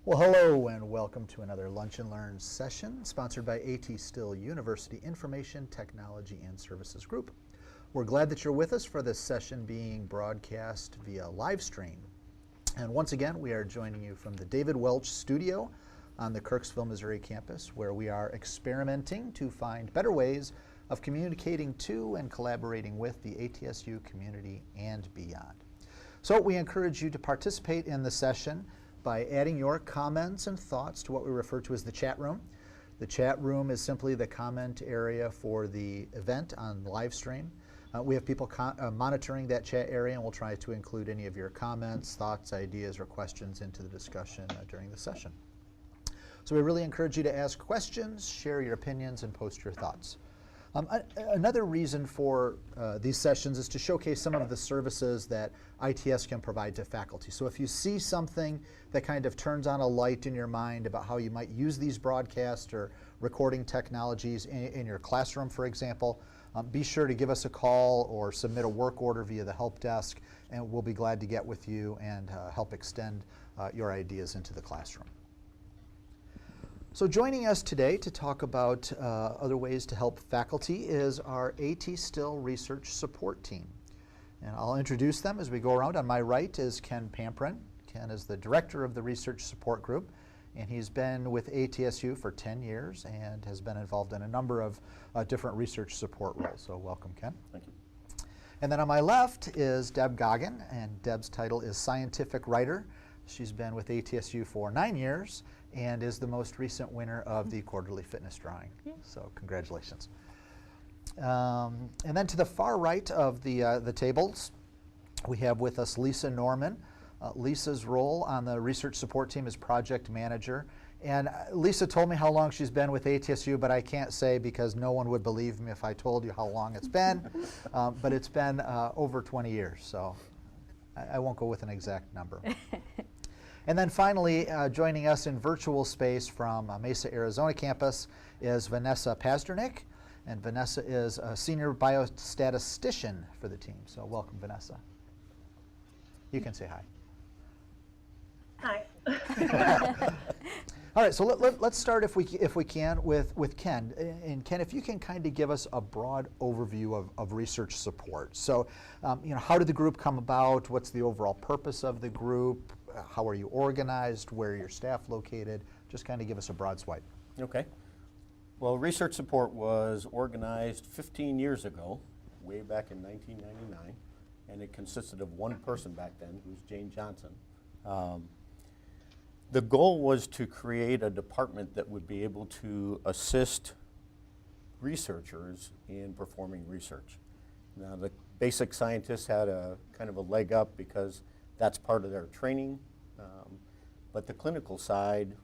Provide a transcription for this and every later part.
Well, hello and welcome to another Lunch and Learn session sponsored by ATSU University Information Technology and Services Group. We're glad that you're with us for this session being broadcast via live stream. And once again, we are joining you from the David Welch studio on the Kirksville, Missouri campus, where we are experimenting to find better ways of communicating to and collaborating with the ATSU community and beyond. So we encourage you to participate in the session by adding your comments and thoughts to what we refer to as the chat room. The chat room is simply the comment area for the event on live stream. We have people monitoring that chat area, and we'll try to include any of your comments, thoughts, ideas, or questions into the discussion during the session. So we really encourage you to ask questions, share your opinions, and post your thoughts. Another reason for these sessions is to showcase some of the services that ITS can provide to faculty. So if you see something that kind of turns on a light in your mind about how you might use these broadcast or recording technologies in your classroom, for example, be sure to give us a call or submit a work order via the help desk, and we'll be glad to get with you and help extend your ideas into the classroom. So joining us today to talk about other ways to help faculty is our ATSU Research Support team. And I'll introduce them as we go around. On my right is Ken Pamperin. Ken is the director of the Research Support Group, and he's been with ATSU for 10 years and has been involved in a number of different research support roles. So welcome, Ken. Thank you. And then on my left is Deb Goggin, and Deb's title is Scientific Writer. She's been with ATSU for 9 years and is the most recent winner of the quarterly fitness drawing. So congratulations. And then to the far right of the tables, we have with us Lisa Norman. Lisa's role on the research support team is project manager. And Lisa told me how long she's been with ATSU, but I can't say because no one would believe me if I told you how long it's been. But it's been over 20 years, so I won't go with an exact number. And then finally, joining us in virtual space from Mesa, Arizona campus is Vanessa Pazdernik. And Vanessa is a senior biostatistician for the team. So welcome, Vanessa. You can say hi. Hi. All right, so let's start, if we can, with Ken. And Ken, if you can kind of give us a broad overview of research support. So, how did the group come about? What's the overall purpose of the group? How are you organized? Where are your staff located? Just kind of give us a broad swipe. Okay. Well, research support was organized 15 years ago, way back in 1999, and it consisted of one person back then, who was Jane Johnson. The goal was to create a department that would be able to assist researchers in performing research. Now, the basic scientists had a kind of a leg up because that's part of their training, but the clinical side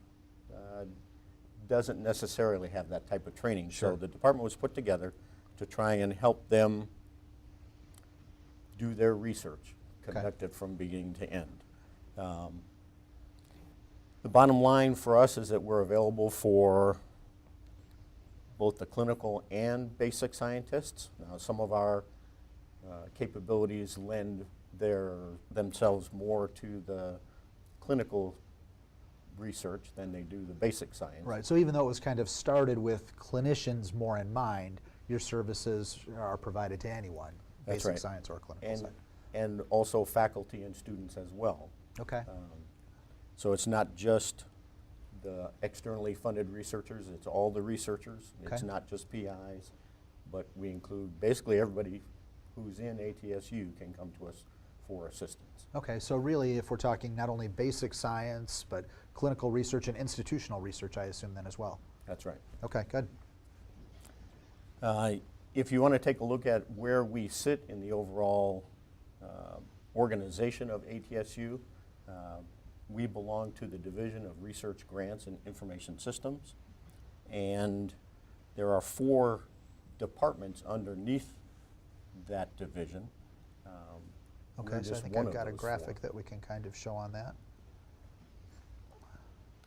doesn't necessarily have that type of training. Sure. So the department was put together to try and help them do their research, conduct it from beginning to end. The bottom line for us is that we're available for both the clinical and basic scientists. Now, some of our capabilities lend themselves more to the clinical research than they do the basic science. Right, so even though it was kind of started with clinicians more in mind, your services are provided to anyone, That's basic right. science or clinical side. And also faculty and students as well. Okay. So it's not just the externally funded researchers, it's all the researchers. Okay. It's not just PIs, but we include basically everybody who's in ATSU can come to us for assistance. Okay, so really if we're talking not only basic science, but clinical research and institutional research, I assume then as well. That's right. Okay, good. If you want to take a look at where we sit in the overall organization of ATSU, we belong to the Division of Research Grants and Information Systems, and there are 4 departments underneath that division. Okay, so I think I've got a graphic that we can kind of show on that.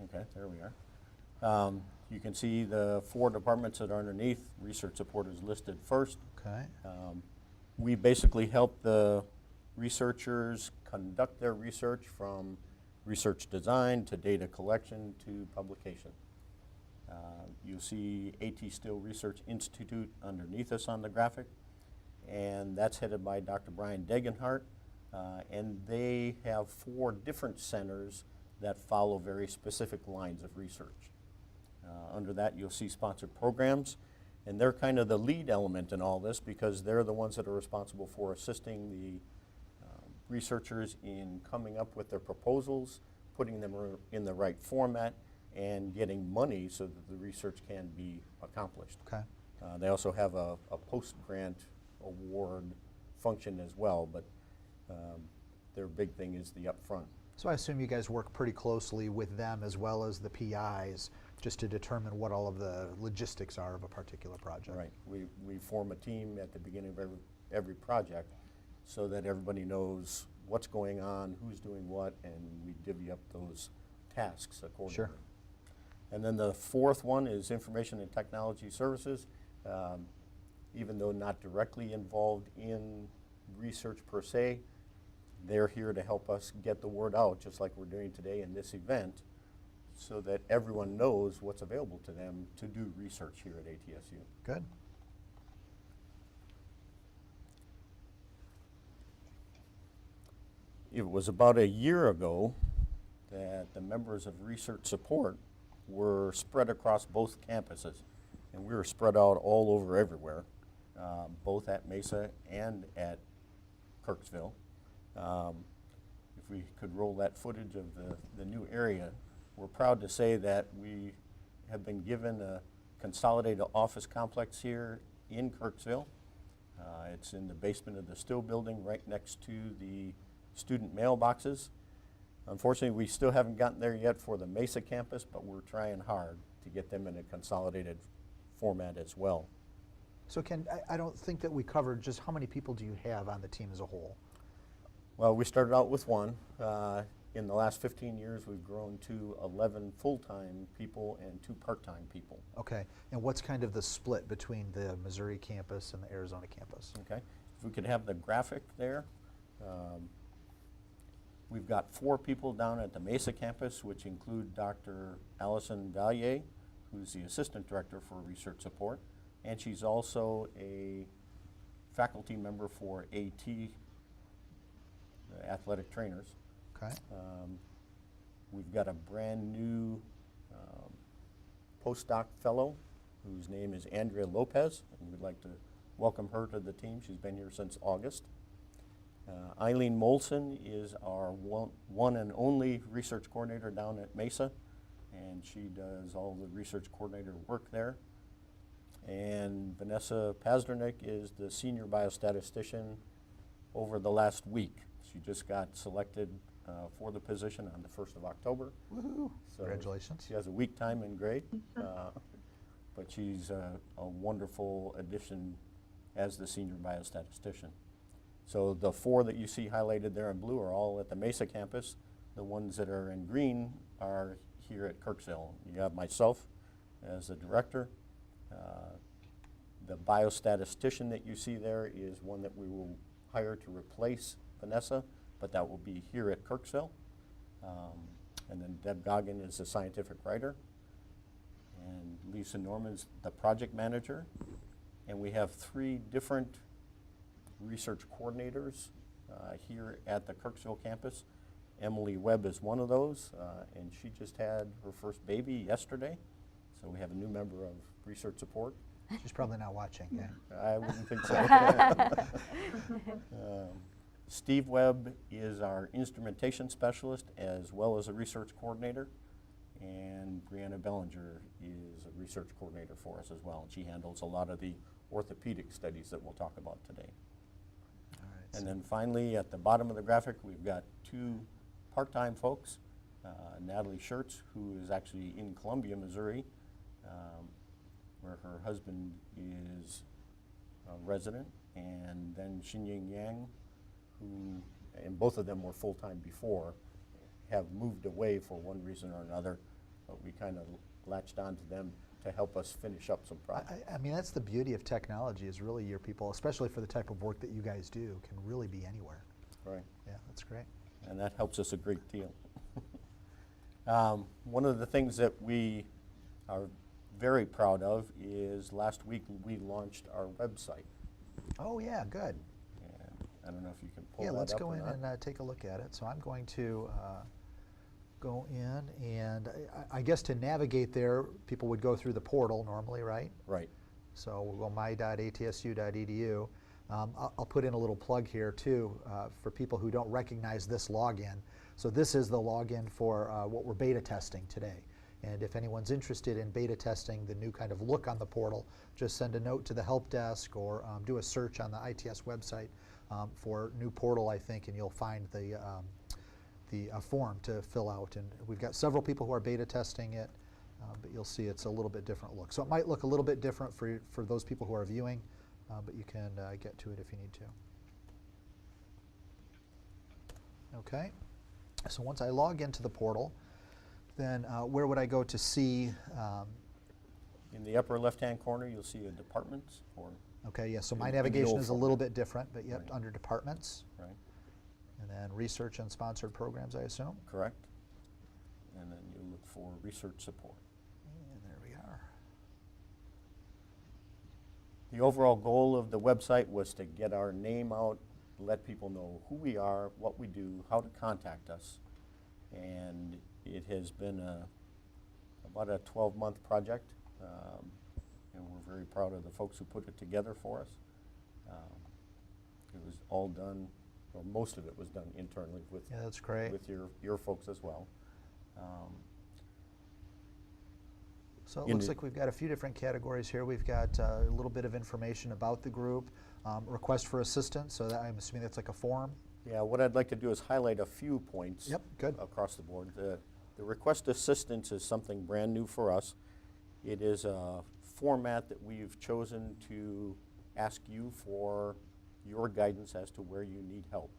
Okay, there we are. You can see the 4 departments that are underneath. Research support is listed first. Okay. We basically help the researchers conduct their research from research design to data collection to publication. You'll see ATSU Research Institute underneath us on the graphic, and that's headed by Dr. Bryan Degenhart, and they have 4 different centers that follow very specific lines of research. Under that, you'll see sponsored programs, and they're kind of the lead element in all this because they're the ones that are responsible for assisting the researchers in coming up with their proposals, putting them in the right format, and getting money so that the research can be accomplished. Okay. They also have a post-grant award function as well, but their big thing is the upfront. So I assume you guys work pretty closely with them as well as the PIs just to determine what all of the logistics are of a particular project. Right. We form a team at the beginning of every project so that everybody knows what's going on, who's doing what, and we divvy up those tasks accordingly. Sure. And then the 4th one is information and technology services. Even though not directly involved in research per se, they're here to help us get the word out, just like we're doing today in this event, so that everyone knows what's available to them to do research here at ATSU. Good. It was about a year ago that the members of Research Support were spread across both campuses, and we were spread out all over everywhere, both at Mesa and at Kirksville. If we could roll that footage of the new area, we're proud to say that we have been given a consolidated office complex here in Kirksville. It's in the basement of the Still building right next to the student mailboxes. Unfortunately, we still haven't gotten there yet for the Mesa campus, but we're trying hard to get them in a consolidated format as well. So Ken, I don't think that we covered just how many people do you have on the team as a whole? Well, we started out with 1. In the last 15 years, we've grown to 11 full-time people and 2 part-time people. Okay, and what's kind of the split between the Missouri campus and the Arizona campus? Okay, if we could have the graphic there. We've got 4 people down at the Mesa campus, which include Dr. Allison Vallier, who's the Assistant Director for Research Support, and she's also a faculty member for AT, the Athletic Trainers. Okay. We've got a brand new postdoc fellow whose name is Andrea Lopez, and we'd like to welcome her to the team. She's been here since August. Eileen Molson is our one and only research coordinator down at Mesa, and she does all the research coordinator work there. And Vanessa Pazdernik is the senior biostatistician over the last week. She just got selected for the position on the 1st of October. Woohoo! So Congratulations. she has a week time and grade, but she's a wonderful addition as the senior biostatistician. So the 4 that you see highlighted there in blue are all at the Mesa campus. The ones that are in green are here at Kirksville. You have myself as the director. The biostatistician that you see there is one that we will hire to replace Vanessa, but that will be here at Kirksville. And then Deb Goggin is the scientific writer. And Lisa Norman's the project manager. And we have 3 different research coordinators here at the Kirksville campus. Emily Webb is one of those, and she just had her first baby yesterday. So we have a new member of Research Support. She's probably not watching, yeah. I wouldn't think so. Steve Webb is our instrumentation specialist as well as a research coordinator. And Brianna Bellinger is a research coordinator for us as well. She handles a lot of the orthopedic studies that we'll talk about today. All right, And then finally, at the bottom of the graphic, we've got 2 part-time folks. Natalie Schertz, who is actually in Columbia, Missouri, where her husband is a resident, and then Xinying Yang, who, and both of them were full-time before, have moved away for one reason or another, but we kind of latched on to them to help us finish up some projects. I mean, that's the beauty of technology, is really your people, especially for the type of work that you guys do, can really be anywhere. Right. Yeah, that's great. And that helps us a great deal. One of the things that we are very proud of is last week we launched our website. Oh yeah, good. And I don't know if you can pull Yeah, that let's up go or in not. and take a look at it. So I'm going to go in, and I guess to navigate there, people would go through the portal normally, right? Right. So we'll go my.atsu.edu. I'll put in a little plug here too for people who don't recognize this login. So this is the login for what we're beta testing today. And if anyone's interested in beta testing the new kind of look on the portal, just send a note to the help desk or do a search on the ITS website for new portal, I think, and you'll find the form to fill out. And we've got several people who are beta testing it, but you'll see it's a little bit different look. So it might look a little bit different for those people who are viewing, but you can get to it if you need to. Okay, so once I log into the portal, then where would I go to see? In the upper left-hand corner, you'll see a departments or. Okay, yeah, so in- my in the navigation old is a format. little bit different, but yep, Right. under departments, Right. and then research and sponsored programs, I assume. Correct. And then you look for research support. And there we are. The overall goal of the website was to get our name out, let people know who we are, what we do, how to contact us. And it has been about a 12-month project, and we're very proud of the folks who put it together for us. It was all done, or most of it was done internally with, Yeah, that's great. with your folks as well. So it in looks the- like we've got a few different categories here. We've got a little bit of information about the group, request for assistance, so that I'm assuming that's like a form. Yeah, what I'd like to do is highlight a few points. Yep, good. Across the board. The request assistance is something brand new for us. It is a format that we've chosen to ask you for your guidance as to where you need help.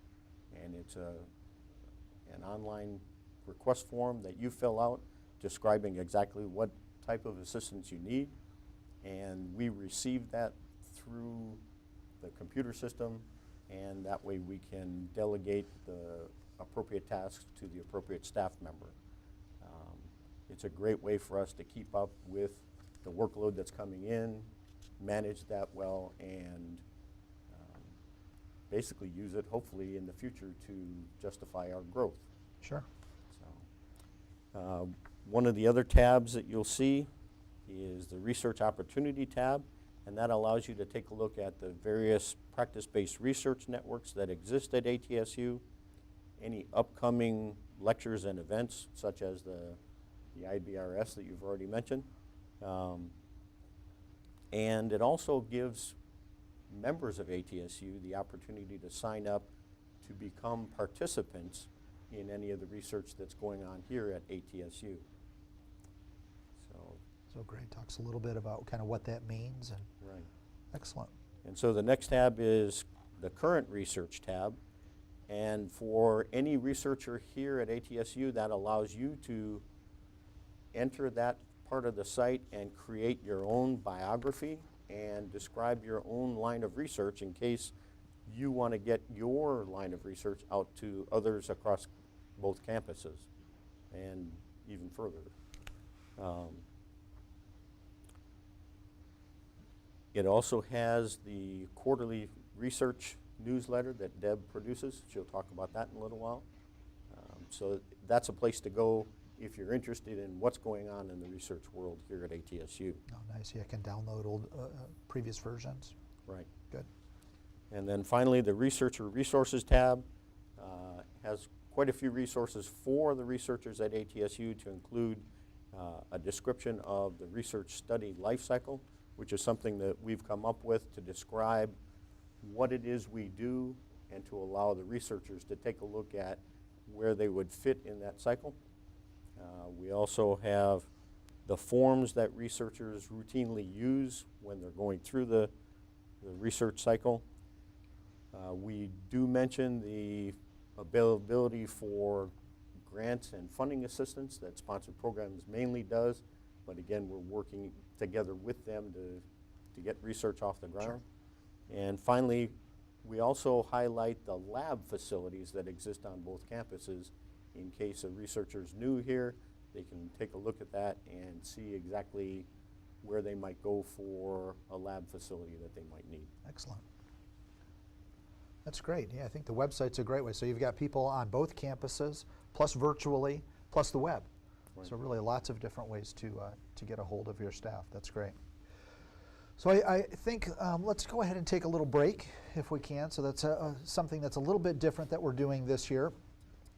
And it's an online request form that you fill out describing exactly what type of assistance you need. And we receive that through the computer system, and that way we can delegate the appropriate tasks to the appropriate staff member. It's a great way for us to keep up with the workload that's coming in, manage that well, and basically use it hopefully in the future to justify our growth. Sure. So, one of the other tabs that you'll see is the Research Opportunity tab, and that allows you to take a look at the various practice-based research networks that exist at ATSU, any upcoming lectures and events such as the IBRS that you've already mentioned. And it also gives members of ATSU the opportunity to sign up to become participants in any of the research that's going on here at ATSU. So great. Talks a little bit about kind of what that means. And Right. excellent. And so the next tab is the current research tab. And for any researcher here at ATSU, that allows you to enter that part of the site and create your own biography and describe your own line of research in case you want to get your line of research out to others across both campuses and even further. It also has the quarterly research newsletter that Deb produces. She'll talk about that in a little while. So that's a place to go if you're interested in what's going on in the research world here at ATSU. Oh, nice. Yeah, I can download old previous versions. Right. Good. And then finally, the Researcher Resources tab has quite a few resources for the researchers at ATSU, to include a description of the research study life cycle, which is something that we've come up with to describe what it is we do and to allow the researchers to take a look at where they would fit in that cycle. We also have the forms that researchers routinely use when they're going through the research cycle. We do mention the availability for grants and funding assistance that Sponsored Programs mainly does, but again, we're working together with them to get research off the ground. Sure. And finally, we also highlight the lab facilities that exist on both campuses in case a researcher's new here. They can take a look at that and see exactly where they might go for a lab facility that they might need. Excellent. That's great. Yeah, I think the website's a great way. So you've got people on both campuses, plus virtually, plus the web. Right. So really lots of different ways to get a hold of your staff. That's great. So I think let's go ahead and take a little break if we can. So that's something that's a little bit different that we're doing this year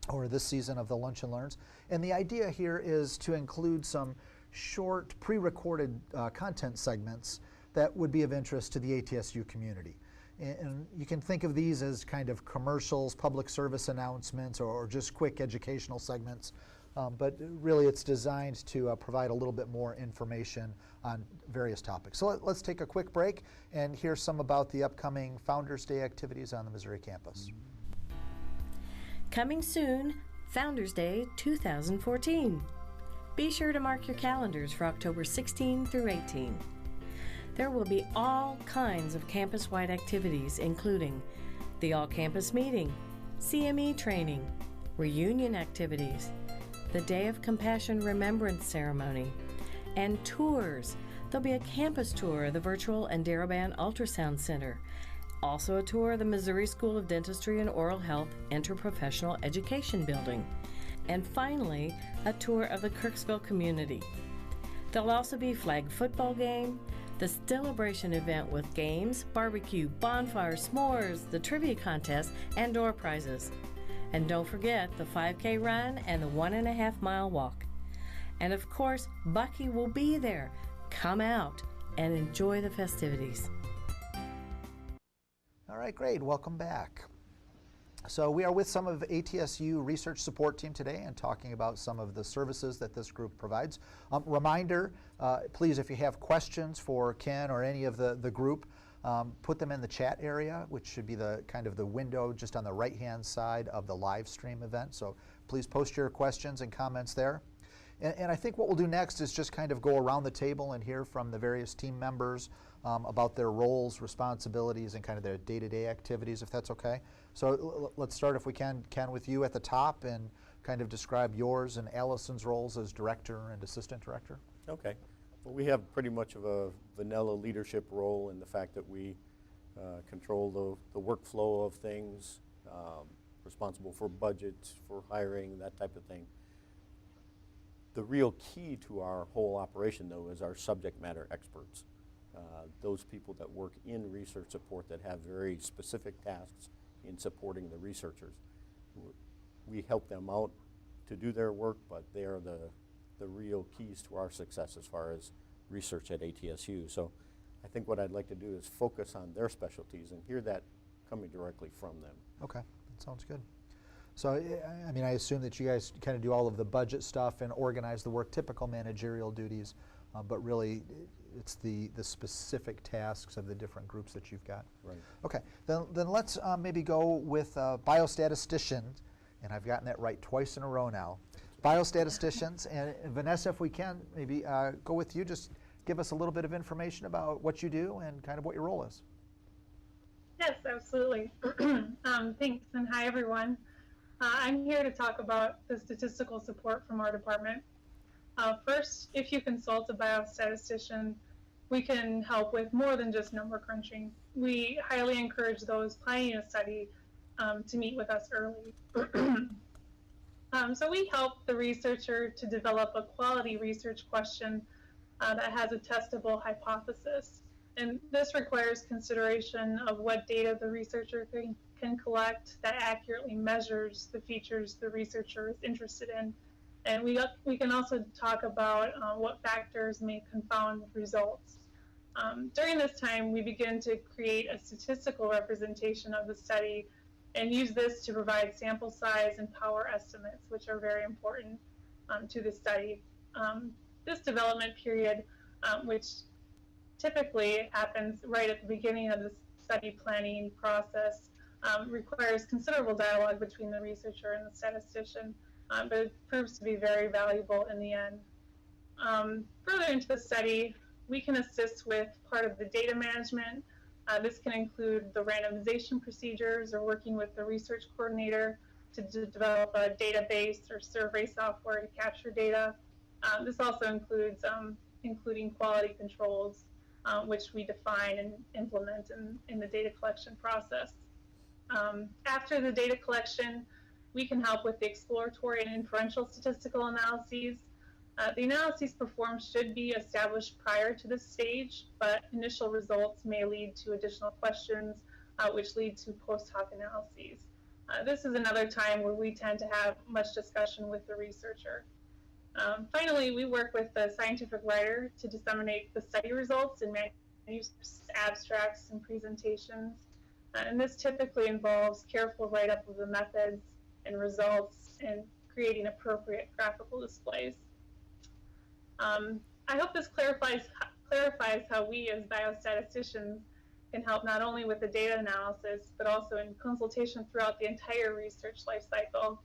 or this season of the Lunch and Learns. And the idea here is to include some short pre-recorded content segments that would be of interest to the ATSU community. And you can think of these as kind of commercials, public service announcements, or just quick educational segments. But really it's designed to provide a little bit more information on various topics. So let's take a quick break and hear some about the upcoming Founders Day activities on the Missouri campus. Coming soon, Founders Day 2014. Be sure to mark your calendars for October 16 through 18. There will be all kinds of campus-wide activities, including the all-campus meeting, CME training, reunion activities, the Day of Compassion Remembrance Ceremony, and tours. There'll be a campus tour of the Virtual and Darabin Ultrasound Center, also a tour of the Missouri School of Dentistry and Oral Health Interprofessional Education Building, and finally, a tour of the Kirksville community. There'll also be flag football game, the Celebration event with games, barbecue, bonfire, s'mores, the trivia contest, and door prizes. And don't forget the 5K run and the 1.5 mile walk. And of course, Bucky will be there. Come out and enjoy the festivities. All right, great. Welcome back. So we are with some of ATSU Research Support team today and talking about some of the services that this group provides. Reminder, please, if you have questions for Ken or any of the group, put them in the chat area, which should be the kind of the window just on the right-hand side of the live stream event. So please post your questions and comments there. And I think what we'll do next is just kind of go around the table and hear from the various team members about their roles, responsibilities, and kind of their day-to-day activities, if that's okay. So let's start, if we can, Ken, with you at the top and kind of describe yours and Allison's roles as director and assistant director. Okay. Well, we have pretty much of a vanilla leadership role in the fact that we control the workflow of things, responsible for budgets, for hiring, that type of thing. The real key to our whole operation, though, is our subject matter experts. Those people that work in research support that have very specific tasks in supporting the researchers. We help them out to do their work, but they are the real keys to our success as far as research at ATSU. So I think what I'd like to do is focus on their specialties and hear that coming directly from them. Okay, that sounds good. So, I mean, I assume that you guys kind of do all of the budget stuff and organize the work, typical managerial duties, but really it's the specific tasks of the different groups that you've got. Right. Okay, then let's maybe go with biostatisticians, and I've gotten that right twice in a row now. Biostatisticians, and Vanessa, if we can, maybe go with you, just give us a little bit of information about what you do and kind of what your role is. Yes, absolutely. Thanks, and hi, everyone. I'm here to talk about the statistical support from our department. First, if you consult a biostatistician, we can help with more than just number crunching. We highly encourage those planning a study to meet with us early. So we help the researcher to develop a quality research question that has a testable hypothesis. And this requires consideration of what data the researcher can collect that accurately measures the features the researcher is interested in. And we can also talk about what factors may confound results. During this time, we begin to create a statistical representation of the study and use this to provide sample size and power estimates, which are very important to the study. This development period, which typically happens right at the beginning of the study planning process, requires considerable dialogue between the researcher and the statistician, but it proves to be very valuable in the end. Further into the study, we can assist with part of the data management. This can include the randomization procedures or working with the research coordinator to develop a database or survey software to capture data. This also includes including quality controls, which we define and implement in the data collection process. After the data collection, we can help with the exploratory and inferential statistical analyses. The analyses performed should be established prior to this stage, but initial results may lead to additional questions, which lead to post hoc analyses. This is another time where we tend to have much discussion with the researcher. Finally, we work with the scientific writer to disseminate the study results in manuscripts, abstracts, and presentations. And this typically involves careful write-up of the methods and results and creating appropriate graphical displays. I hope this clarifies how we as biostatisticians can help not only with the data analysis, but also in consultation throughout the entire research life cycle.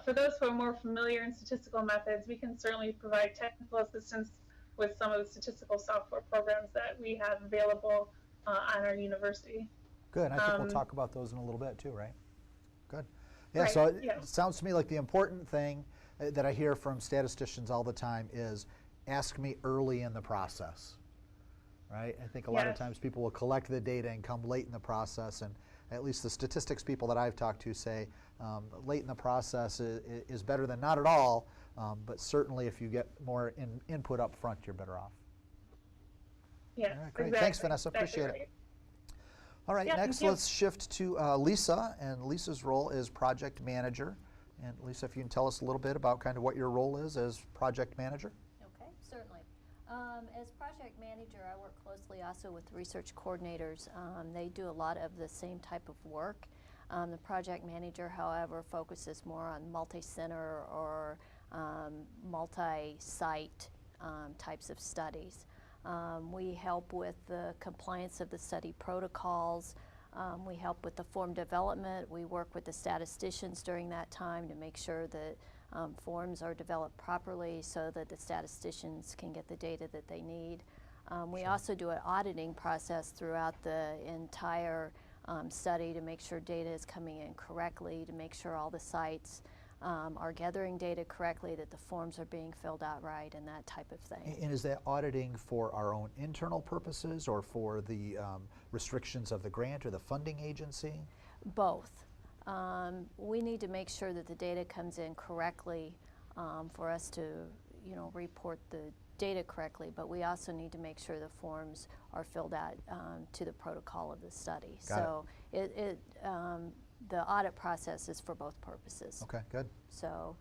For those who are more familiar in statistical methods, we can certainly provide technical assistance with some of the statistical software programs that we have available on our university. Good. I think we'll talk about those in a little bit too, right? Good. Yeah, right, so it sounds to me like the important thing that I hear from statisticians all the time is ask me early in the process, right? I think a lot of times people will collect the data and come late in the process, and at least the statistics people that I've talked to say late in the process is better than not at all, but certainly if you get more input up front, you're better off. Yes, all right, great. Exactly. Thanks, Vanessa. Appreciate it. All right, next let's shift to Lisa, and Lisa's role is project manager. And Lisa, if you can tell us a little bit about kind of what your role is as project manager. Okay, certainly. As project manager, I work closely also with research coordinators. They do a lot of the same type of work. The project manager, however, focuses more on multi-center or multi-site types of studies. We help with the compliance of the study protocols. We help with the form development. We work with the statisticians during that time to make sure that forms are developed properly so that the statisticians can get the data that they need. We also do an auditing process throughout the entire study to make sure data is coming in correctly, to make sure all the sites are gathering data correctly, that the forms are being filled out right, and that type of thing. And is that auditing for our own internal purposes or for the restrictions of the grant or the funding agency? Both. We need to make sure that the data comes in correctly for us to, report the data correctly, but we also need to make sure the forms are filled out to the protocol of the study. Got it. The audit process is for both purposes. Okay, good. So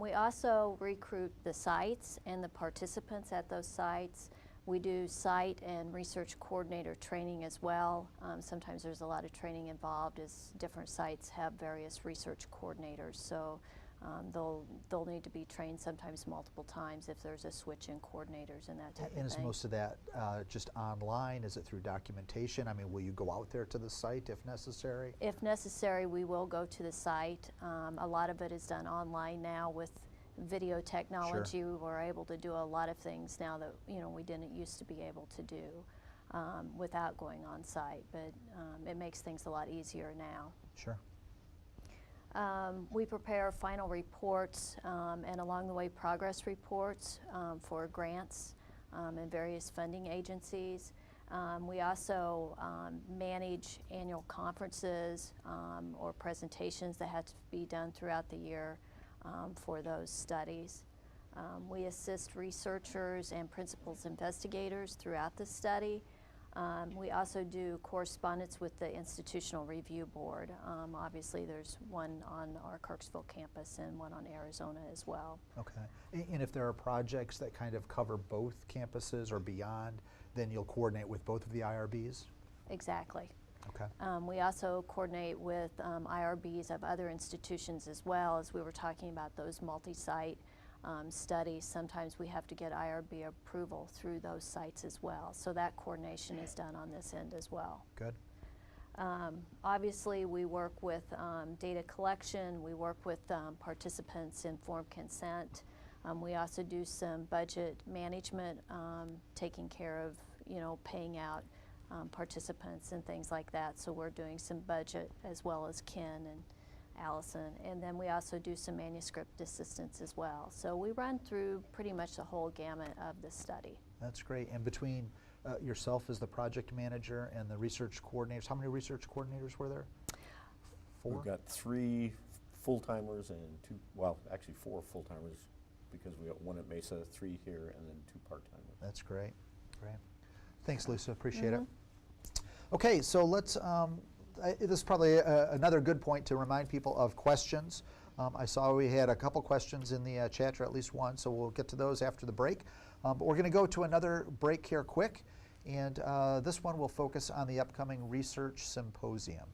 we also recruit the sites and the participants at those sites. We do site and research coordinator training as well. Sometimes there's a lot of training involved as different sites have various research coordinators. So they'll need to be trained sometimes multiple times if there's a switch in coordinators and that type of thing. And is most of that just online? Is it through documentation? I mean, will you go out there to the site if necessary? If necessary, we will go to the site. A lot of it is done online now with video technology. Sure. We're able to do a lot of things now that we didn't used to be able to do without going on site, but it makes things a lot easier now. Sure. We prepare final reports and along the way progress reports for grants and various funding agencies. We also manage annual conferences or presentations that have to be done throughout the year for those studies. We assist researchers and principals investigators throughout the study. We also do correspondence with the Institutional Review Board. Obviously there's one on our Kirksville campus and one on Arizona as well. Okay. And if there are projects that kind of cover both campuses or beyond, then you'll coordinate with both of the IRBs? Exactly. Okay. We also coordinate with IRBs of other institutions as well, as we were talking about those multi-site studies. Sometimes we have to get IRB approval through those sites as well. So that coordination is done on this end as well. Good. Obviously, we work with data collection. We work with participants in informed consent. We also do some budget management, taking care of, paying out participants and things like that. So we're doing some budget as well as KIN and Allison, and then we also do some manuscript assistance as well. So we run through pretty much the whole gamut of the study. That's great. And between yourself as the project manager and the research coordinators, how many research coordinators were there? 4? We've got 3 full-timers and 2, well, actually 4 full-timers because we got 1 at Mesa, 3 here, and then 2 part-timers. That's great. Great. Thanks, Lisa. Appreciate it. Okay, so let's, this is probably another good point to remind people of questions. I saw we had a couple questions in the chat, or at least one, so we'll get to those after the break. But we're going to go to another break here quick, and this one will focus on the upcoming Research Symposium.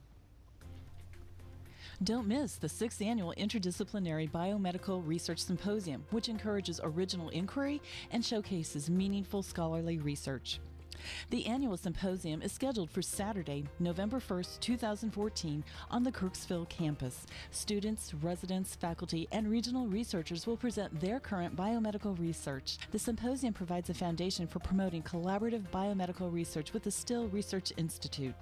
Don't miss the 6th Annual Interdisciplinary Biomedical Research Symposium, which encourages original inquiry and showcases meaningful scholarly research. The annual symposium is scheduled for Saturday, November 1st, 2014 on the Kirksville campus. Students, residents, faculty, and regional researchers will present their current biomedical research. The symposium provides a foundation for promoting collaborative biomedical research with the Still Research Institute.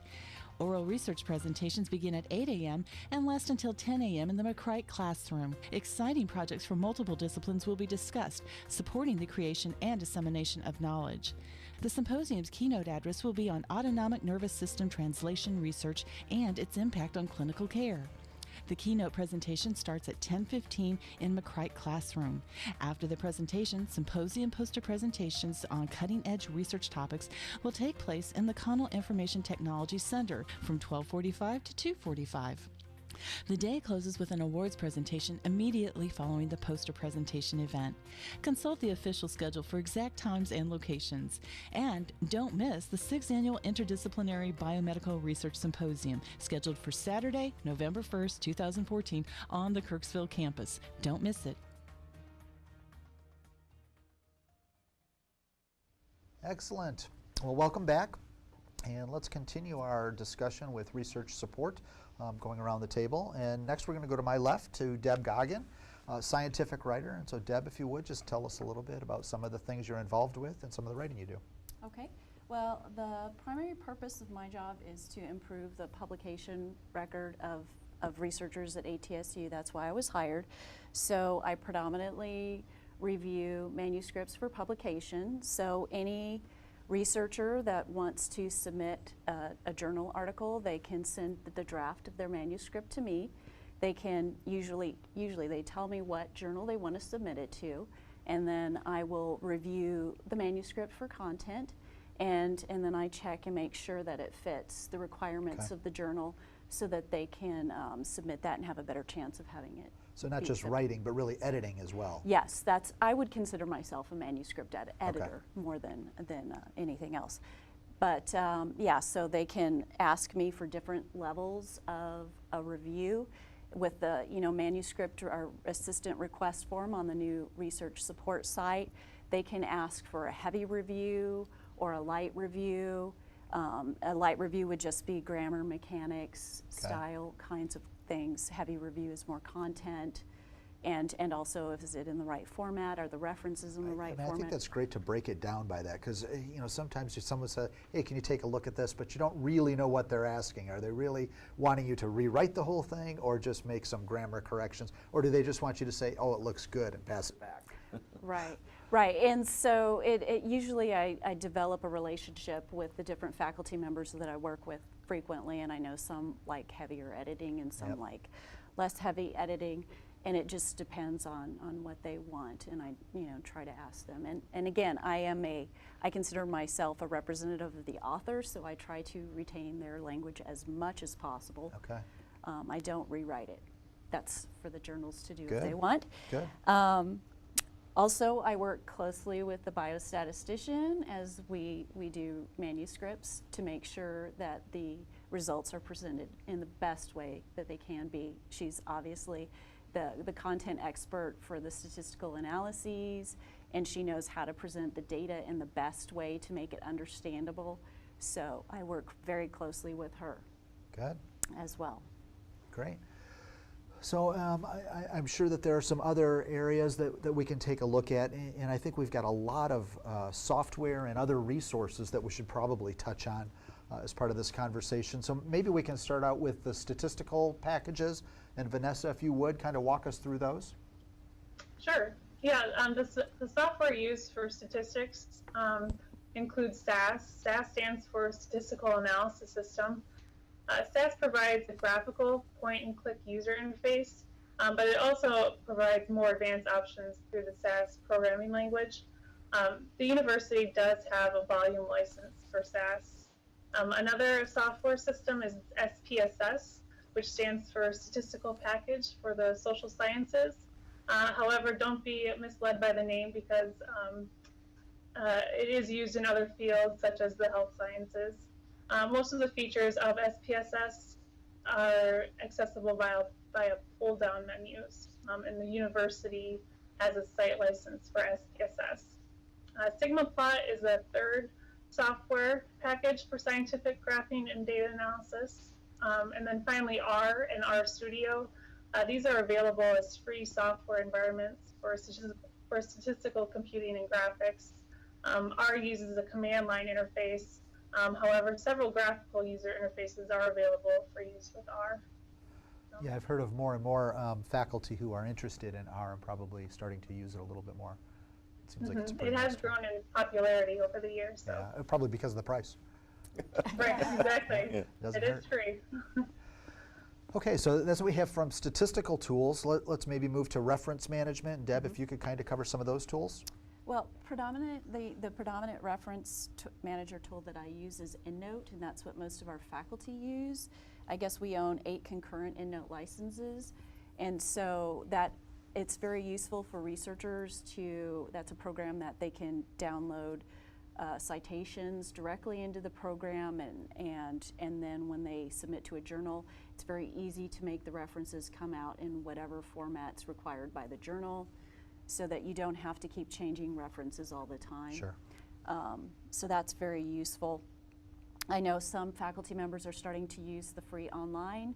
Oral research presentations begin at 8 a.m. and last until 10 a.m. in the McCrite classroom. Exciting projects from multiple disciplines will be discussed, supporting the creation and dissemination of knowledge. The symposium's keynote address will be on autonomic nervous system translation research and its impact on clinical care. The keynote presentation starts at 10:15 in McCrite classroom. After the presentation, symposium poster presentations on cutting-edge research topics will take place in the Connell Information Technology Center from 12:45 to 2:45. The day closes with an awards presentation immediately following the poster presentation event. Consult the official schedule for exact times and locations. And don't miss the 6th Annual Interdisciplinary Biomedical Research Symposium, scheduled for Saturday, November 1st, 2014 on the Kirksville campus. Don't miss it. Excellent. Well, welcome back. And let's continue our discussion with research support, going around the table. And next we're going to go to my left to Deb Goggin, scientific writer. And so Deb, if you would, just tell us a little bit about some of the things you're involved with and some of the writing you do. Okay. Well, the primary purpose of my job is to improve the publication record of researchers at ATSU. That's why I was hired. So I predominantly review manuscripts for publication. So any researcher that wants to submit a journal article, they can send the draft of their manuscript to me. They can usually they tell me what journal they want to submit it to, and then I will review the manuscript for content, and then I check and make sure that it fits the requirements of the journal so that they can submit that and have a better chance of having it. So not just writing, but really editing as well. Yes, I would consider myself a manuscript editor more than anything else. But yeah, so they can ask me for different levels of a review with the manuscript or assistant request form on the new research support site. They can ask for a heavy review or a light review. A light review would just be grammar, mechanics, style kinds of things. Heavy review is more content, and also is it in the right format, are the references in the right format. I think that's great to break it down by that, because sometimes someone says, hey, can you take a look at this, but you don't really know what they're asking. Are they really wanting you to rewrite the whole thing or just make some grammar corrections, or do they just want you to say, oh, it looks good, and pass it back? Right, and so usually I develop a relationship with the different faculty members that I work with frequently, and I know some like heavier editing and some like less heavy editing, and it just depends on what they want, and I try to ask them. And again, I consider myself a representative of the author, so I try to retain their language as much as possible. Okay. I don't rewrite it. That's for the journals to do Good. if they want. Good. Also, I work closely with the biostatistician as we do manuscripts to make sure that the results are presented in the best way that they can be. She's obviously the content expert for the statistical analyses, and she knows how to present the data in the best way to make it understandable. So I work very closely with her. Good. As well. Great. So I'm sure that there are some other areas that we can take a look at, and I think we've got a lot of software and other resources that we should probably touch on. as part of this conversation. So maybe we can start out with the statistical packages. And Vanessa, if you would, kind of walk us through those. Sure. Yeah, the software used for statistics includes SAS. SAS stands for Statistical Analysis System. SAS provides a graphical point-and-click user interface, but it also provides more advanced options through the SAS programming language. The university does have a volume license for SAS. Another software system is SPSS, which stands for Statistical Package for the Social Sciences. However, don't be misled by the name because it is used in other fields such as the health sciences. Most of the features of SPSS are accessible via pull-down menus, and the university has a site license for SPSS. SigmaPlot is a third software package for scientific graphing and data analysis. And then finally R and RStudio. These are available as free software environments for statistical computing and graphics. R uses a command line interface. However, several graphical user interfaces are available for use with R. Yeah, I've heard of more and more faculty who are interested in R and probably starting to use it a little bit more. It seems like it's a pretty It has nice tool. grown in popularity over the years. So. Yeah, probably because of the price. Right, exactly. Yeah. Doesn't It hurt. is free. Okay, so that's what we have from statistical tools. Let's maybe move to reference management. Deb, if you could kind of cover some of those tools. Well, the predominant reference manager tool that I use is EndNote, and that's what most of our faculty use. I guess we own 8 concurrent EndNote licenses, and so it's very useful for researchers that's a program that they can download citations directly into the program, and then when they submit to a journal, it's very easy to make the references come out in whatever format's required by the journal, so that you don't have to keep changing references all the time. Sure. So that's very useful. I know some faculty members are starting to use the free online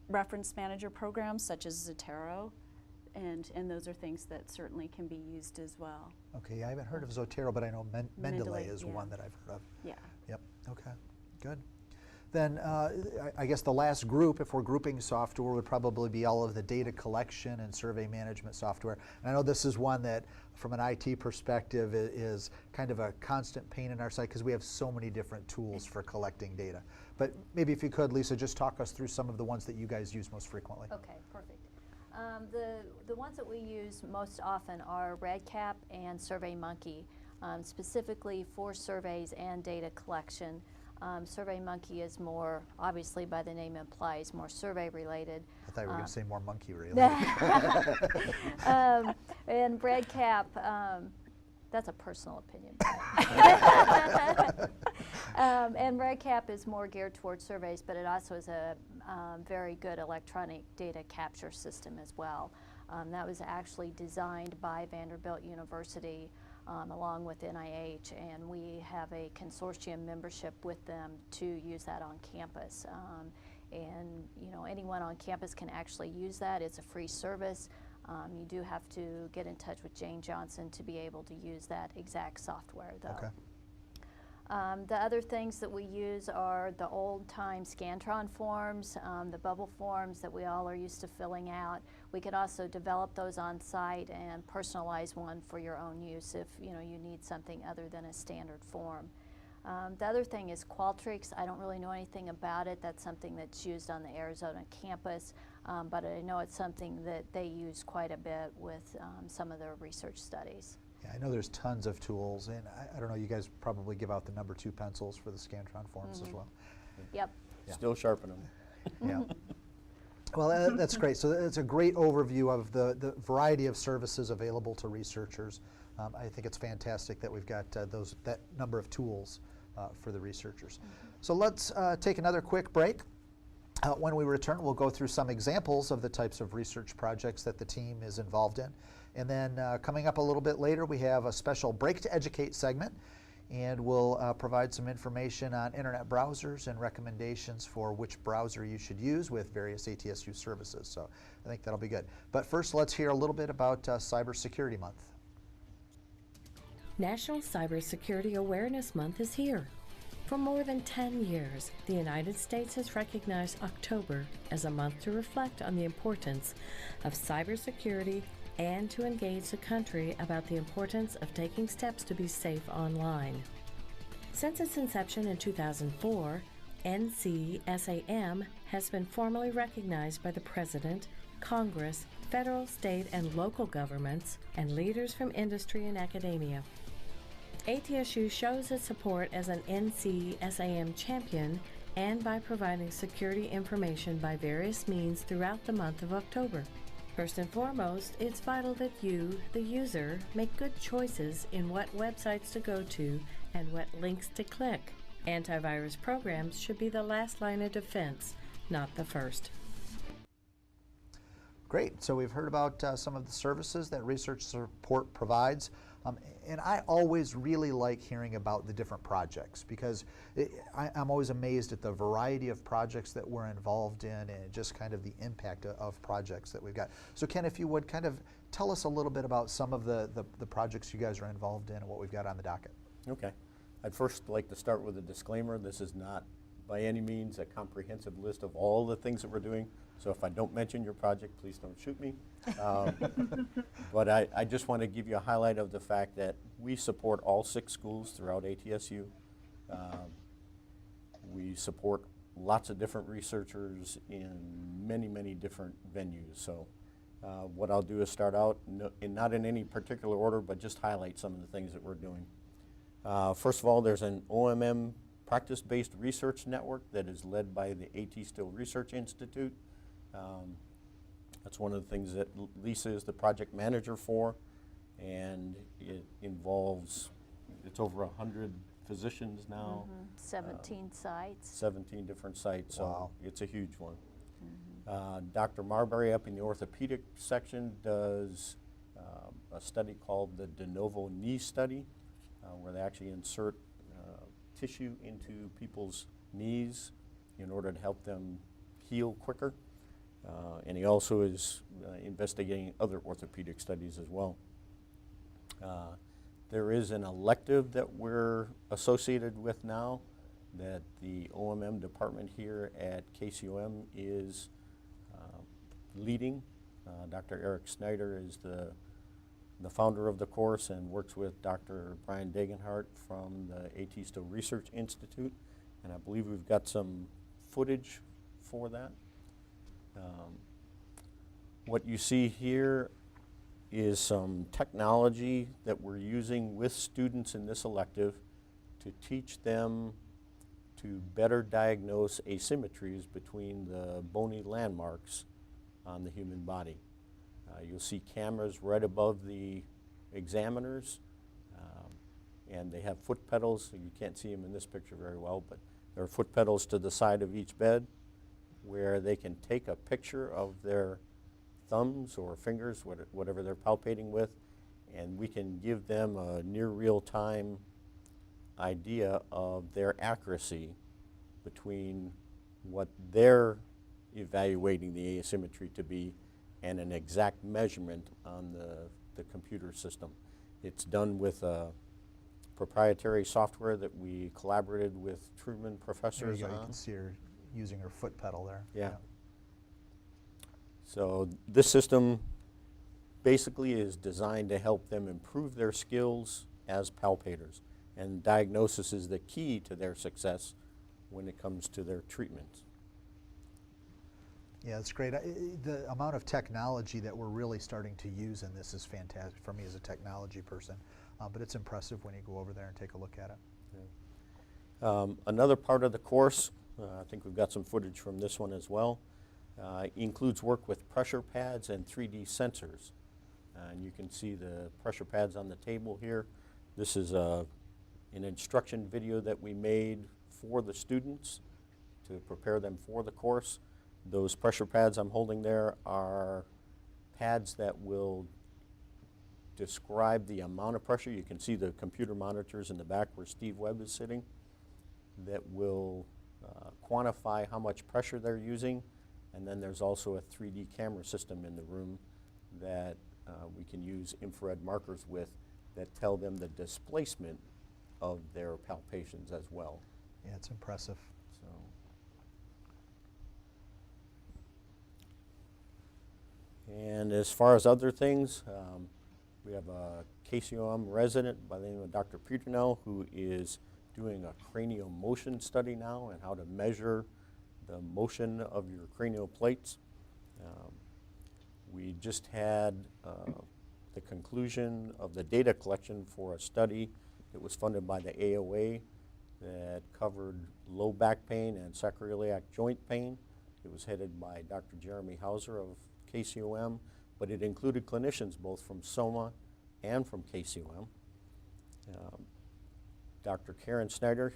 reference manager programs such as Zotero, and those are things that certainly can be used as well. Okay, I haven't heard of Zotero, but I know Mendeley is yeah. one that I've heard of. Yeah. Yep, okay, good. Then I guess the last group, if we're grouping software, would probably be all of the data collection and survey management software. And I know this is one that, from an IT perspective, is kind of a constant pain in our side because we have so many different tools for collecting data. But maybe if you could, Lisa, just talk us through some of the ones that you guys use most frequently. Okay, perfect. The ones that we use most often are RedCap and SurveyMonkey, specifically for surveys and data collection. SurveyMonkey is more, obviously by the name implies, more survey related. I thought you were going to say more monkey related. And RedCap, that's a personal opinion. And RedCap is more geared towards surveys, but it also is a very good electronic data capture system as well. That was actually designed by Vanderbilt University along with NIH, and we have a consortium membership with them to use that on campus. And anyone on campus can actually use that. It's a free service. You do have to get in touch with Jane Johnson to be able to use that exact software, though. Okay. The other things that we use are the old-time Scantron forms, the bubble forms that we all are used to filling out. We could also develop those on site and personalize one for your own use if you need something other than a standard form. The other thing is Qualtrics. I don't really know anything about it. That's something that's used on the Arizona campus, but I know it's something that they use quite a bit with some of their research studies. Yeah, I know there's tons of tools, and I don't know, you guys probably give out the number 2 pencils for the Scantron forms as well. Yep. Yeah. Still sharpening them. Yeah. Well, that's great. So it's a great overview of the variety of services available to researchers. I think it's fantastic that we've got that number of tools for the researchers. So let's take another quick break. When we return, we'll go through some examples of the types of research projects that the team is involved in. And then coming up a little bit later, we have a special Break to Educate segment, and we'll provide some information on internet browsers and recommendations for which browser you should use with various ATSU services. So I think that'll be good. But first, let's hear a little bit about Cybersecurity Month. National Cybersecurity Awareness Month is here. For more than 10 years, the United States has recognized October as a month to reflect on the importance of cybersecurity and to engage the country about the importance of taking steps to be safe online. Since its inception in 2004, NCSAM has been formally recognized by the President, Congress, federal, state, and local governments, and leaders from industry and academia. ATSU shows its support as an NCSAM champion and by providing security information by various means throughout the month of October. First and foremost, it's vital that you, the user, make good choices in what websites to go to and what links to click. Antivirus programs should be the last line of defense, not the first. Great. So we've heard about some of the services that Research Support provides. And I always really like hearing about the different projects because I'm always amazed at the variety of projects that we're involved in and just kind of the impact of projects that we've got. So Ken, if you would kind of tell us a little bit about some of the projects you guys are involved in and what we've got on the docket. Okay. I'd first like to start with a disclaimer. This is not by any means a comprehensive list of all the things that we're doing. So if I don't mention your project, please don't shoot me. But I just want to give you a highlight of the fact that we support all 6 schools throughout ATSU. We support lots of different researchers in many, many different venues. So what I'll do is start out, not in any particular order, but just highlight some of the things that we're doing. First of all, there's an OMM practice-based research network that is led by the ATSU Research Institute. That's one of the things that Lisa is the project manager for, and it involves, it's over 100 physicians now. 17 sites. 17 different sites, Wow. so it's a huge one. Dr. Marbury up in the orthopedic section does a study called the de novo knee study, where they actually insert tissue into people's knees in order to help them heal quicker. And he also is investigating other orthopedic studies as well. There is an elective that we're associated with now that the OMM department here at KCOM is leading. Dr. Eric Snyder is the founder of the course and works with Dr. Brian Dagenhart from the ATSU Research Institute. And I believe we've got some footage for that. What you see here is some technology that we're using with students in this elective to teach them to better diagnose asymmetries between the bony landmarks on the human body. You'll see cameras right above the examiners, and they have foot pedals. You can't see them in this picture very well, but there are foot pedals to the side of each bed where they can take a picture of their thumbs or fingers, whatever they're palpating with, and we can give them a near real-time idea of their accuracy between what they're evaluating the asymmetry to be and an exact measurement on the computer system. It's done with a proprietary software that we collaborated with Truman professors There you go. on. You can see her using her foot pedal there. Yeah. So this system basically is designed to help them improve their skills as palpators. And diagnosis is the key to their success when it comes to their treatment. Yeah, it's great. The amount of technology that we're really starting to use in this is fantastic for me as a technology person. But it's impressive when you go over there and take a look at it. Yeah. Another part of the course, I think we've got some footage from this one as well, includes work with pressure pads and 3D sensors. And you can see the pressure pads on the table here. This is an instruction video that we made for the students to prepare them for the course. Those pressure pads I'm holding there are pads that will describe the amount of pressure. You can see the computer monitors in the back where Steve Webb is sitting that will quantify how much pressure they're using. And then there's also a 3D camera system in the room that we can use infrared markers with that tell them the displacement of their palpations as well. Yeah, it's impressive. So, and as far as other things, we have a KCOM resident by the name of Dr. Peternell who is doing a cranial motion study now and how to measure the motion of your cranial plates. We just had the conclusion of the data collection for a study that was funded by the AOA that covered low back pain and sacroiliac joint pain. It was headed by Dr. Jeremy Hauser of KCOM, but it included clinicians both from SOMA and from KCOM. Dr. Karen Snyder,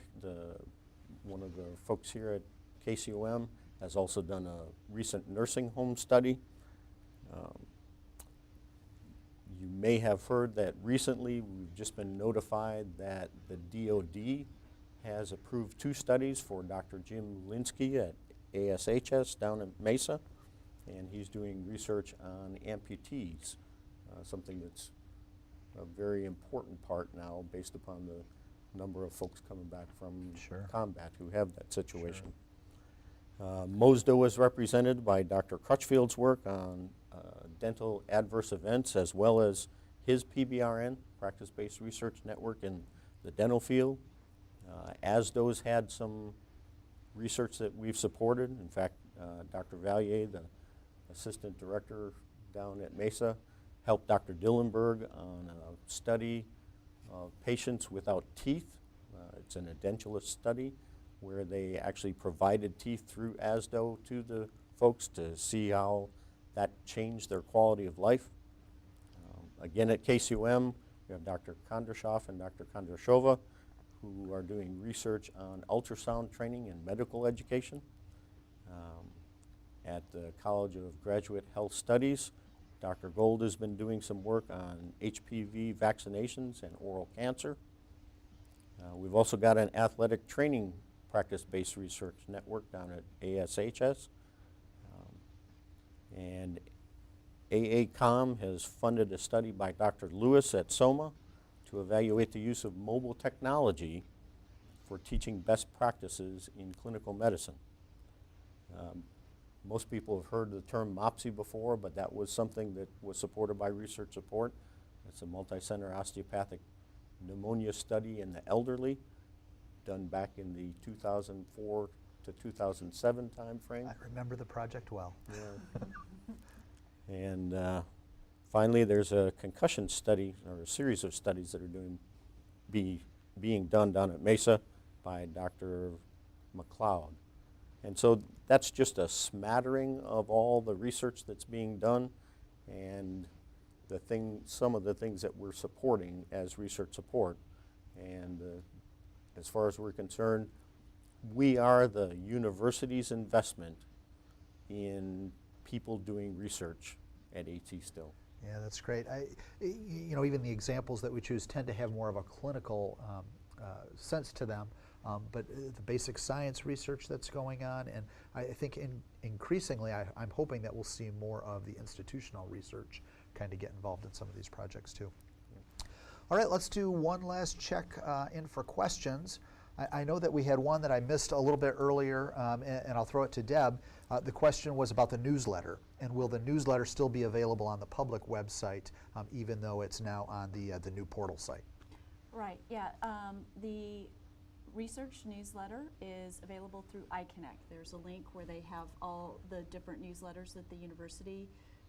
one of the folks here at KCOM, has also done a recent nursing home study. You may have heard that recently we've just been notified that the DOD has approved 2 studies for Dr. Jim Linsky at ASHS down in Mesa, and he's doing research on amputees, something that's a very important part now based upon the number of folks coming back from combat who have that situation. MOSDA was represented by Dr. Crutchfield's work on dental adverse events, as well as his PBRN, Practice-Based Research Network in the dental field. ASDO's had some research that we've supported. In fact, Dr. Valier, the assistant director down at Mesa, helped Dr. Dillenberg on a study of patients without teeth. It's an edentulous study where they actually provided teeth through ASDO to the folks to see how that changed their quality of life. Again, at KCOM, we have Dr. Kondrashov and Dr. Kondrashova, who are doing research on ultrasound training and medical education. At the College of Graduate Health Studies, Dr. Gold has been doing some work on HPV vaccinations and oral cancer. We've also got an athletic training practice-based research network down at ASHS. And AACOM has funded a study by Dr. Lewis at SOMA to evaluate the use of mobile technology for teaching best practices in clinical medicine. Most people have heard the term MOPSI before, but that was something that was supported by Research Support. It's a multi-center osteopathic pneumonia study in the elderly, done back in the 2004 to 2007 time frame. I remember the project well. Yeah. And finally, there's a concussion study, or a series of studies that are being done down at Mesa by Dr. McLeod. And so that's just a smattering of all the research that's being done and some of the things that we're supporting as research support. And as far as we're concerned, we are the university's investment in people doing research at AT still. Yeah, that's great. Even the examples that we choose tend to have more of a clinical sense to them, but the basic science research that's going on, and I think increasingly I'm hoping that we'll see more of the institutional research kind of get involved in some of these projects too. Yeah. All right, let's do one last check in for questions. I know that we had one that I missed a little bit earlier, and I'll throw it to Deb. The question was about the newsletter, and will the newsletter still be available on the public website, even though it's now on the new portal site? Right, yeah. The research newsletter is available through iConnect. There's a link where they have all the different newsletters that the university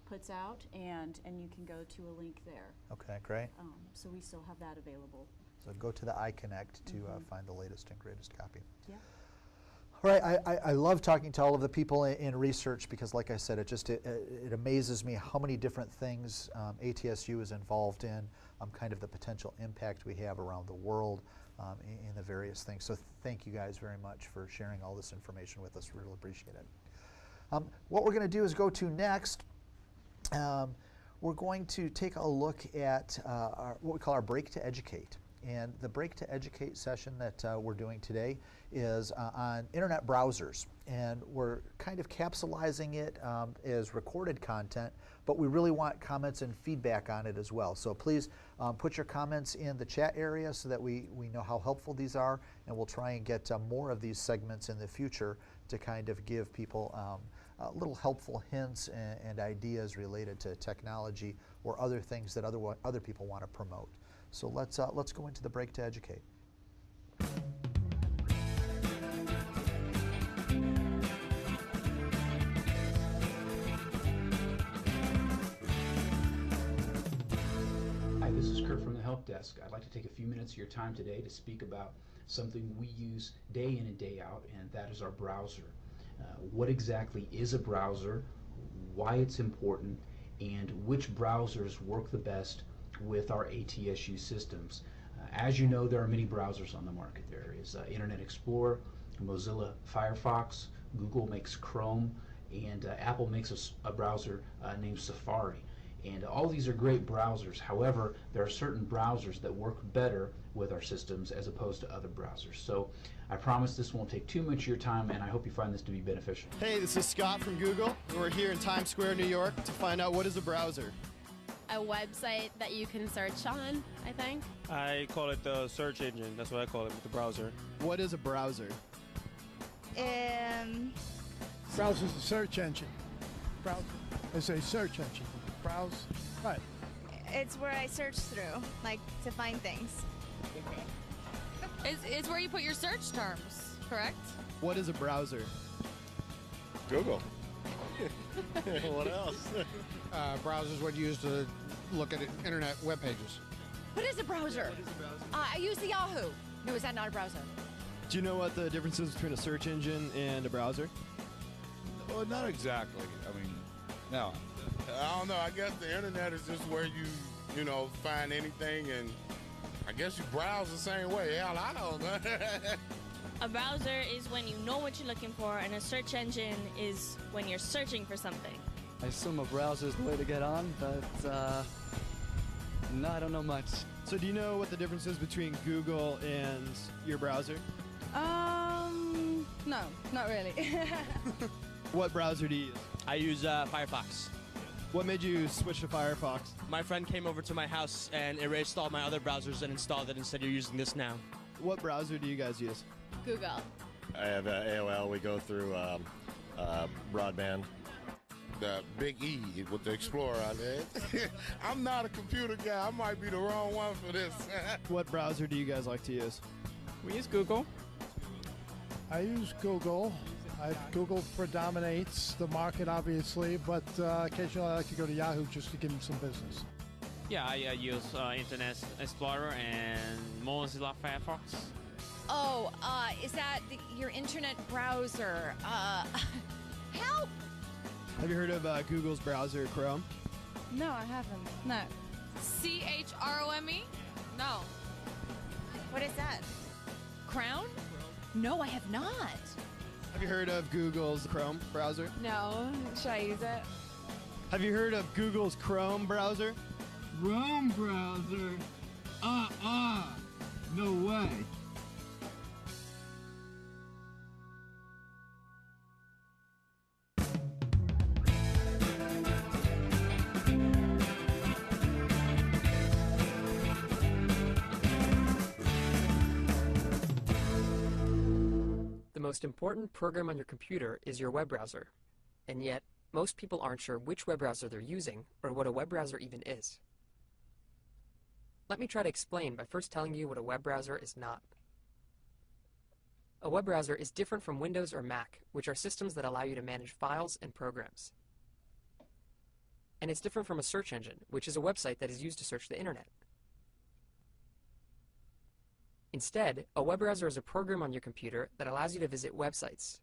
puts out, and you can go to a link there. Okay, great. So we still have that available. So go to the iConnect to find the latest and greatest copy. Yeah. All right, I love talking to all of the people in research because, like I said, it amazes me how many different things ATSU is involved in, kind of the potential impact we have around the world in the various things. So thank you guys very much for sharing all this information with us. Really appreciate it. What we're going to do is go to next. We're going to take a look at what we call our break to educate. And the Break to Educate session that we're doing today is on internet browsers. And we're kind of capsulizing it as recorded content, but we really want comments and feedback on it as well. So please put your comments in the chat area so that we know how helpful these are, and we'll try and get more of these segments in the future to kind of give people little helpful hints and ideas related to technology or other things that other people want to promote. So let's go into the Break to Educate. Hi, this is Kurt from the Help Desk. I'd like to take a few minutes of your time today to speak about something we use day in and day out, and that is our browser. What exactly is a browser, why it's important, and which browsers work the best with our ATSU systems. As you know, there are many browsers on the market. There is Internet Explorer, Mozilla Firefox, Google makes Chrome, and Apple makes a browser named Safari. And all these are great browsers. However, there are certain browsers that work better with our systems as opposed to other browsers. So I promise this won't take too much of your time, and I hope you find this to be beneficial. Hey, this is Scott from Google. We're here in Times Square, New York to find out what is a browser. A website that you can search on, I think. I call it the search engine. That's what I call it with the browser. What is a browser? Browser's a search engine. Browser is a search engine. Browse, right. It's where I search through, like to find things. It's where you put your search terms, correct? What is a browser? Google. What else? Browsers what you use to look at internet web pages. What is a browser? I use the Yahoo. No, is that not a browser? Do you know what the difference is between a search engine and a browser? Well, not exactly. I mean, no. I don't know. I guess the internet is just where you know, find anything, and I guess you browse the same way. Hell, I don't know. A browser is when you know what you're looking for, and a search engine is when you're searching for something. I assume a browser is the way to get on, but no, I don't know much. So do you know what the difference is between Google and your browser? No, not really. What browser do you use? I use Firefox. What made you switch to Firefox? My friend came over to my house and erased all my other browsers and installed it and said, you're using this now. What browser do you guys use? Google. I have AOL. We go through broadband. The big E with the Explorer on it. I'm not a computer guy. I might be the wrong one for this. What browser do you guys like to use? We use Google. I use Google. Google predominates the market, obviously, but occasionally I like to go to Yahoo just to give them some business. Yeah, I use Internet Explorer and Mozilla Firefox. Oh, is that your internet browser? Help! Have you heard of Google's browser, Chrome? No, I haven't. No. CHROME? No. What is that? Crown? No, I have not. Have you heard of Google's Chrome browser? No. Should I use it? Have you heard of Google's Chrome browser? Chrome browser? No way. The most important program on your computer is your web browser, and yet most people aren't sure which web browser they're using or what a web browser even is. Let me try to explain by first telling you what a web browser is not. A web browser is different from Windows or Mac, which are systems that allow you to manage files and programs. And it's different from a search engine, which is a website that is used to search the internet. Instead, a web browser is a program on your computer that allows you to visit websites.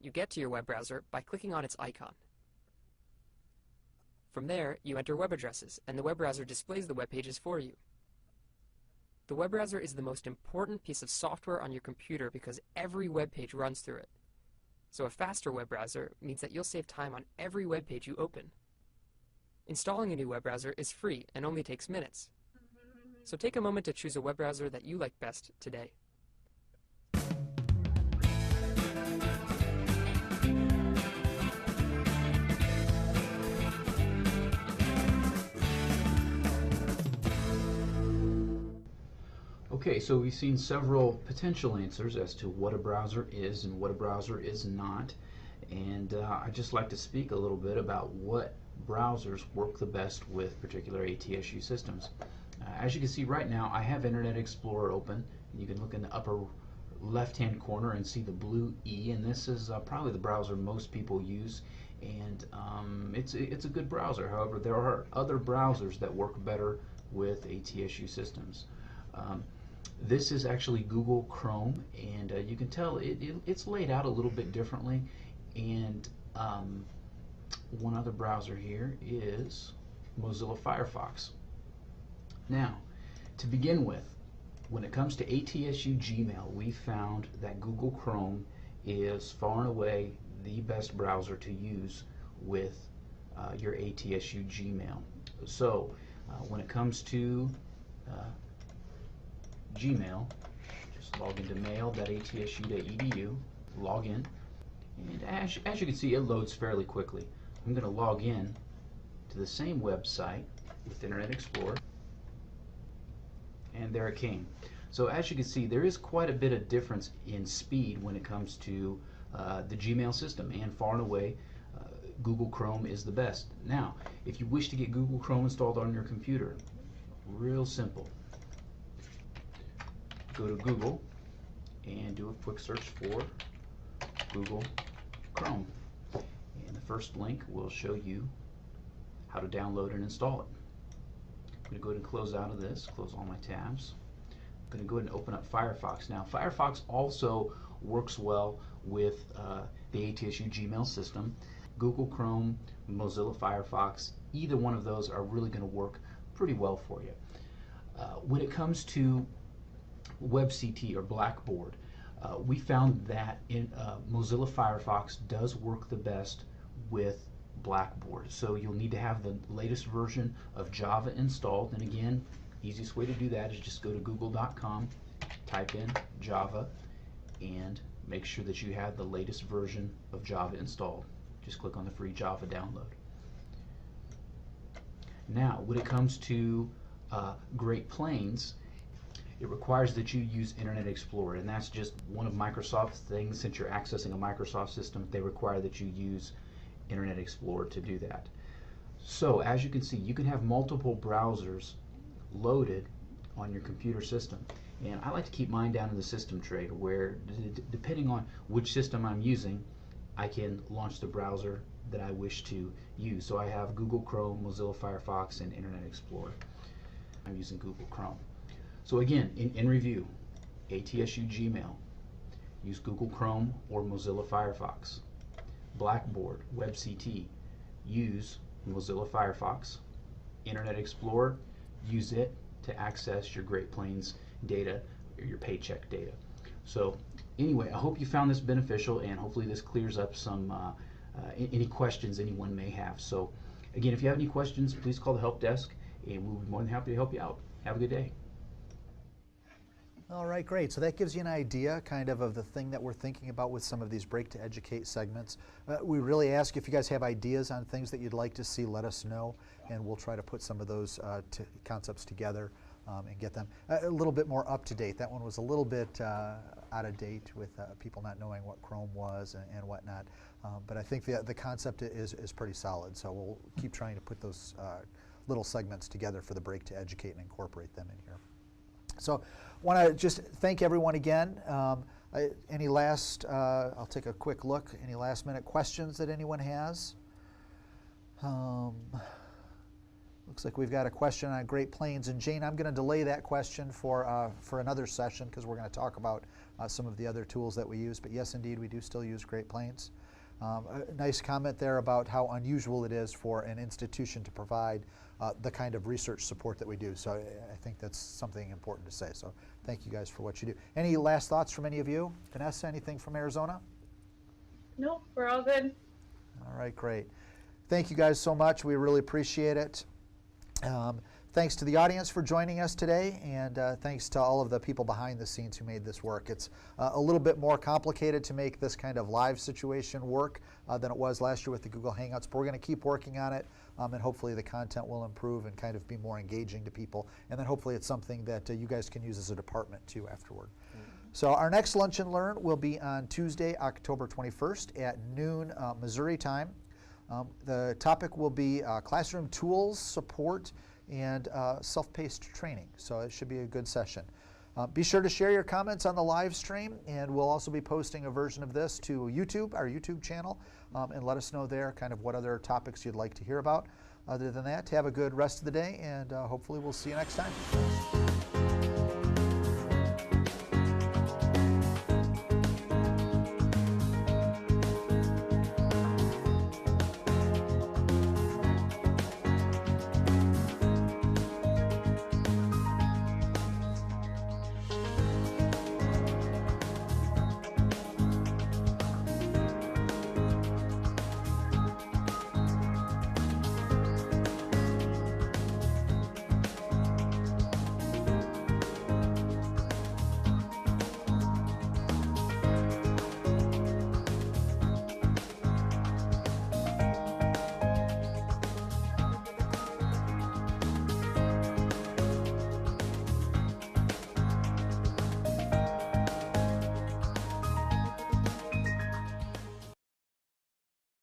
You get to your web browser by clicking on its icon. From there, you enter web addresses, and the web browser displays the web pages for you. The web browser is the most important piece of software on your computer because every web page runs through it. So a faster web browser means that you'll save time on every web page you open. Installing a new web browser is free and only takes minutes. So take a moment to choose a web browser that you like best today. Okay, so we've seen several potential answers as to what a browser is and what a browser is not. And I'd just like to speak a little bit about what browsers work the best with particular ATSU systems. As you can see right now, I have Internet Explorer open. You can look in the upper left-hand corner and see the blue E, and this is probably the browser most people use. And it's a good browser. However, there are other browsers that work better with ATSU systems. This is actually Google Chrome, and you can tell it's laid out a little bit differently. And one other browser here is Mozilla Firefox. Now, to begin with, when it comes to ATSU Gmail, we found that Google Chrome is far and away the best browser to use with your ATSU Gmail. So, when it comes to Gmail, just log into mail.atsu.edu, log in, and as you can see, it loads fairly quickly. I'm going to log in to the same website with Internet Explorer, and there it came. So as you can see, there is quite a bit of difference in speed when it comes to the Gmail system, and far and away Google Chrome is the best. Now, if you wish to get Google Chrome installed on your computer, real simple. Go to Google and do a quick search for Google Chrome. And the first link will show you how to download and install it. I'm going to go ahead and close out of this, close all my tabs. I'm going to go ahead and open up Firefox. Now, Firefox also works well with the ATSU Gmail system. Google Chrome, Mozilla Firefox, either one of those are really going to work pretty well for you. When it comes to WebCT or Blackboard, we found that Mozilla Firefox does work the best with Blackboard. So you'll need to have the latest version of Java installed. And again, easiest way to do that is just go to google.com, type in Java, and make sure that you have the latest version of Java installed. Just click on the free Java download. Now, when it comes to Great Plains, it requires that you use Internet Explorer, and that's just one of Microsoft's things. Since you're accessing a Microsoft system, they require that you use Internet Explorer to do that. So as you can see, you can have multiple browsers loaded on your computer system, and I like to keep mine down in the system tray where, depending on which system I'm using, I can launch the browser that I wish to use. So I have Google Chrome, Mozilla Firefox, and Internet Explorer. I'm using Google Chrome. So again, in review, ATSU Gmail, use Google Chrome or Mozilla Firefox. Blackboard, WebCT, use Mozilla Firefox. Internet Explorer, use it to access your Great Plains data or your paycheck data. So anyway, I hope you found this beneficial, and hopefully this clears up some any questions anyone may have. So again, if you have any questions, please call the help desk, and we'll be more than happy to help you out. Have a good day. All right, great. So that gives you an idea kind of the thing that we're thinking about with some of these Break to Educate segments. We really ask if you guys have ideas on things that you'd like to see, let us know, and we'll try to put some of those concepts together and get them a little bit more up to date. That one was a little bit out of date with people not knowing what Chrome was and whatnot. But I think the concept is pretty solid, so we'll keep trying to put those little segments together for the Break to Educate and incorporate them in here. So I want to just thank everyone again. Any last, I'll take a quick look, any last minute questions that anyone has? Looks like we've got a question on Great Plains, and Jane, I'm going to delay that question for another session because we're going to talk about some of the other tools that we use. But yes, indeed, we do still use Great Plains. A nice comment there about how unusual it is for an institution to provide the kind of research support that we do. So I think that's something important to say. So thank you guys for what you do. Any last thoughts from any of you? Vanessa, anything from Arizona? Nope, we're all good. All right, great. Thank you guys so much. We really appreciate it. Thanks to the audience for joining us today, and thanks to all of the people behind the scenes who made this work. It's a little bit more complicated to make this kind of live situation work than it was last year with the Google Hangouts, but we're going to keep working on it, and hopefully the content will improve and kind of be more engaging to people, and then hopefully it's something that you guys can use as a department too afterward. So our next Lunch and Learn will be on Tuesday, October 21st at noon Missouri time. The topic will be classroom tools, support, and self-paced training. So it should be a good session. Be sure to share your comments on the live stream, and we'll also be posting a version of this to YouTube, our YouTube channel, and let us know there kind of what other topics you'd like to hear about. Other than that, have a good rest of the day, and hopefully we'll see you next time.